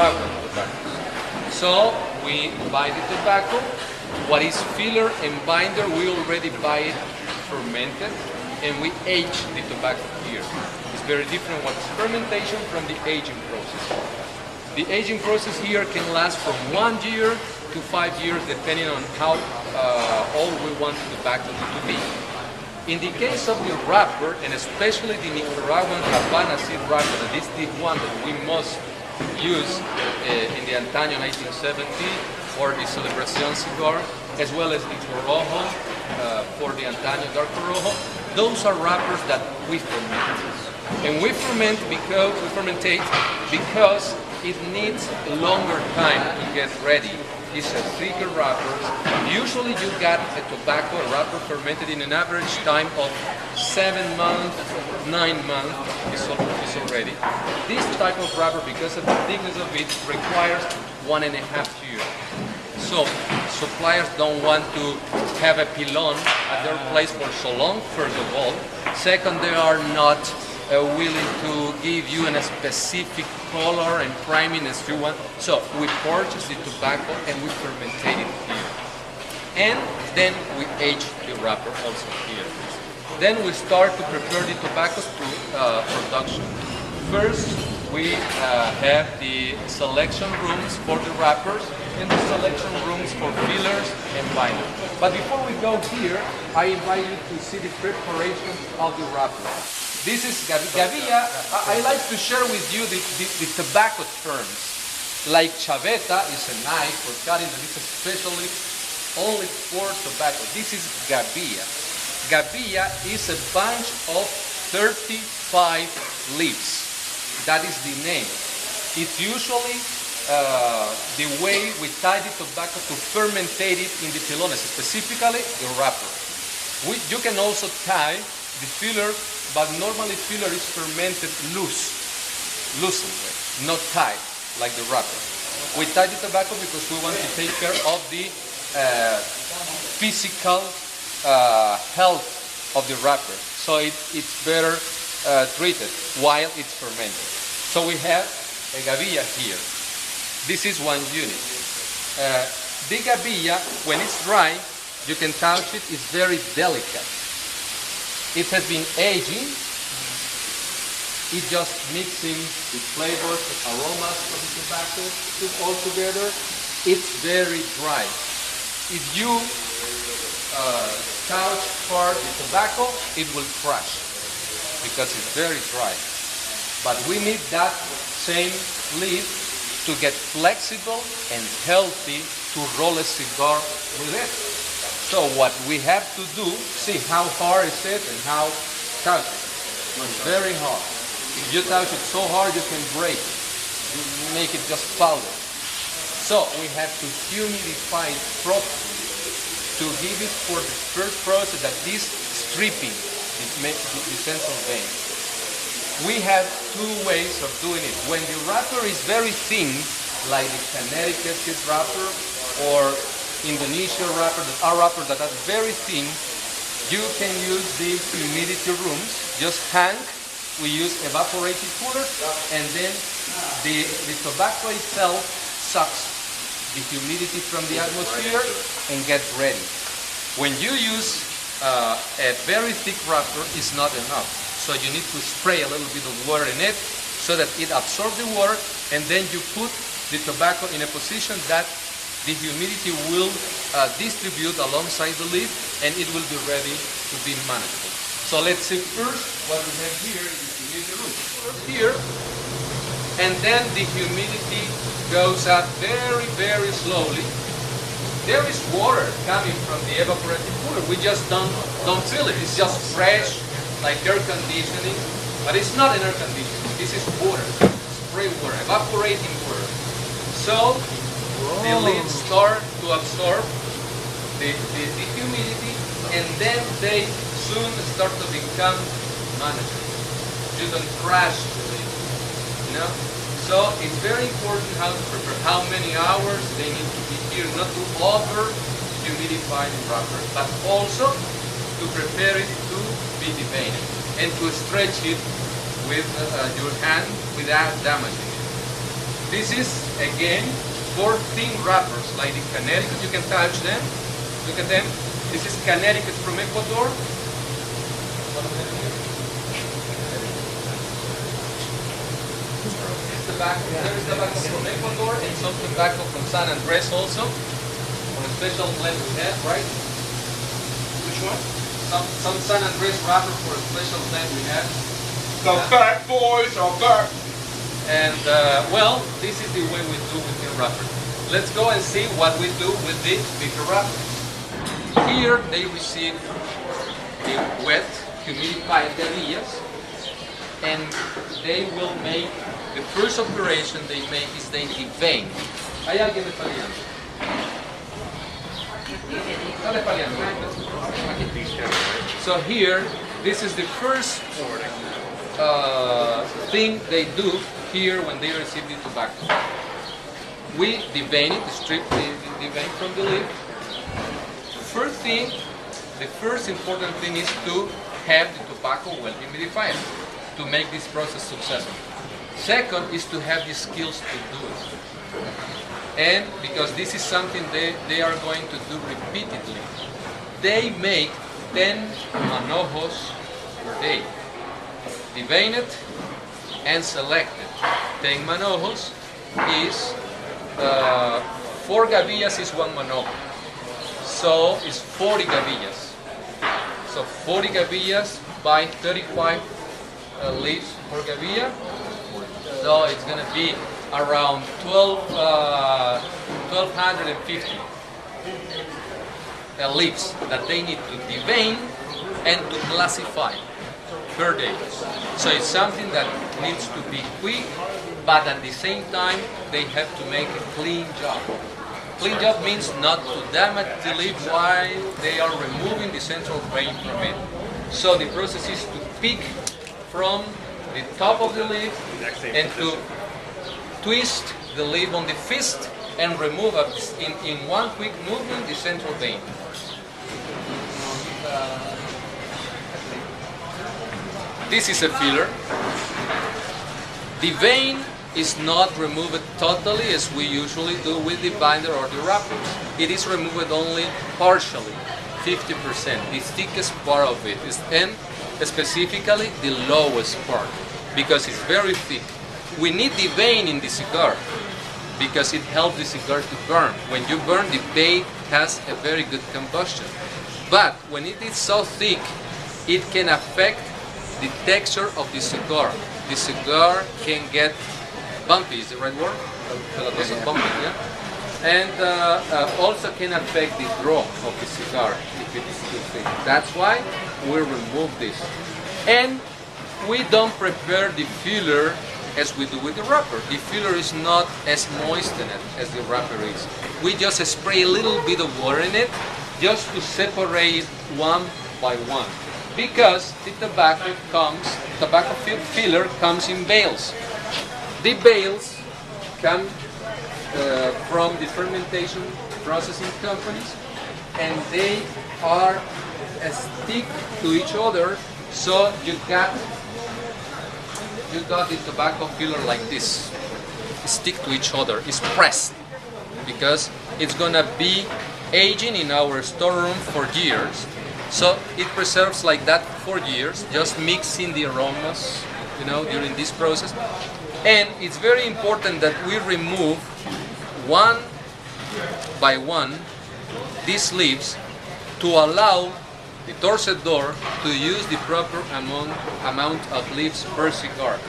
Nicaraguan tobaccos. So we buy the tobacco. What is filler and binder, we already buy it fermented, and we age the tobacco here. It's very different what's fermentation from the aging process. The aging process here can last from 1 year to 5 years, depending on how old we want the tobacco to be. In the case of the wrapper, and especially the Nicaraguan Havana seed wrapper, that is the one that we must use in the Antaño 1970 or the Celebración cigar, as well as the Corojo for the Antaño Dark Corojo, those are wrappers that we ferment. And we fermentate because it needs a longer time to get ready. These are thicker wrappers. Usually you got a tobacco wrapper fermented in an average time of 7 months, 9 months is already. This type of wrapper, because of the thickness of it, requires 1.5 years. So suppliers don't want to have a pilon at their place for so long, first of all. Second, they are not willing to give you a specific color and priming as you want. So we purchase the tobacco and we fermentate it here. And then we age the wrapper also here. Then we start to prepare the tobaccos to production. First, we have the selection rooms for the wrappers and the selection rooms for fillers and binders. But before we go here, I invite you to see the preparation of the wrapper. This is gavilla. I like to share with you the tobacco terms. Like chaveta is a knife for cutting that is especially only for tobacco. This is gavilla. Gavilla is a bunch of 35 leaves. That is the name. It's usually the way we tie the tobacco to fermentate it in the pilones, specifically the wrapper. You can also tie the filler, but normally filler is fermented loosened, not tied like the wrapper. We tie the tobacco because we want to take care of the physical health of the wrapper, so it's better treated while it's fermented. So we have a gavilla here. This is one unit. The gavilla, when it's dry, you can touch it, it's very delicate. It has been aging. It's just mixing the flavors, the aromas of the tobacco all together. It's very dry. If you touch hard the tobacco, it will crash because it's very dry. But we need that same leaf to get flexible and healthy to roll a cigar with it. So what we have to do, see how hard is it and how touch it. It's very hard. If you touch it so hard, you can break it. You make it just powder. So we have to humidify it properly to give it for the first process that this stripping the central vein. We have two ways of doing it. When the wrapper is very thin, like the Connecticut seed wrapper or Indonesia wrapper, that are wrappers that are very thin, you can use the humidity rooms. Just hang. We use evaporated cooler, and then the tobacco itself sucks the humidity from the atmosphere and get ready. When you use a very thick wrapper, it's not enough. So you need to spray a little bit of water in it so that it absorbs the water, and then you put the tobacco in a position that the humidity will distribute alongside the leaf, and it will be ready to be manageable. So let's see first what we have here in the humidity room. Here, and then the humidity goes up very, very slowly. There is water coming from the evaporated cooler. We just don't feel it. It's just fresh, like air conditioning, but it's not an air conditioning. This is water, spray water, evaporating water. So the leaves start to absorb the humidity, and then they soon start to become manageable. You don't crash the leaf, you know? So it's very important how to prepare, how many hours they need to be here, not to over humidify the wrapper, but also to prepare it to be debated and to stretch it with your hand without damaging it. This is, again, 4 thin wrappers, like the Connecticut. You can touch them. Look at them. This is Connecticut from Ecuador. There is tobacco from Ecuador and some tobacco from San Andres also. For a special blend we have, right? Which one? Some San Andres wrapper for a special blend we have. The fat boys are back. And well, this is the way we do with the wrapper. Let's go and see what we do with the bigger wrappers. Here they receive the wet, humidified gavillas, and they will make, the first operation they make is they devein. ¿Hay alguien espaliando? Está espaliando. So here, this is the first thing they do here when they receive the tobacco. We devein it, strip the vein from the leaf. The first important thing is to have the tobacco well humidified to make this process successful. Second is to have the skills to do it. And because this is something they are going to do repeatedly, they make 10 manojos per day. Devein it and select it. 10 manojos is 4 gavillas is 1 manojo. So it's 40 gavillas. So 40 gavillas by 35 leaves per gavilla. So it's going to be around 1,250 leaves that they need to devein and to classify per day. So it's something that needs to be quick, but at the same time they have to make a clean job. Clean job means not to damage the leaf while they are removing the central vein from it. So the process is to pick from the top of the leaf and to twist the leaf on the fist and remove in one quick movement the central vein. This is a filler. The vein is not removed totally as we usually do with the binder or the wrapper. It is removed only partially, 50%, the thickest part of it, and specifically the lowest part, because it's very thick. We need the vein in the cigar because it helps the cigar to burn. When you burn, the bait has a very good combustion. But when it is so thick, it can affect the texture of the cigar. The cigar can get bumpy, is the right word? Bumpy, yeah? And also can affect the draw of the cigar if it is too thick. That's why we remove this. And we don't prepare the filler as we do with the wrapper. The filler is not as moistened as the wrapper is. We just spray a little bit of water in it just to separate one by one. Because the tobacco filler comes in bales. The bales come from the fermentation processing companies, and they are stick to each other. So you got the tobacco filler like this, stick to each other. It's pressed because it's gonna be aging in our storeroom for years. So it preserves like that for years, just mixing the aromas, during this process. And it's very important that we remove one by one these leaves to allow the torcedor to use the proper amount of leaves per cigar.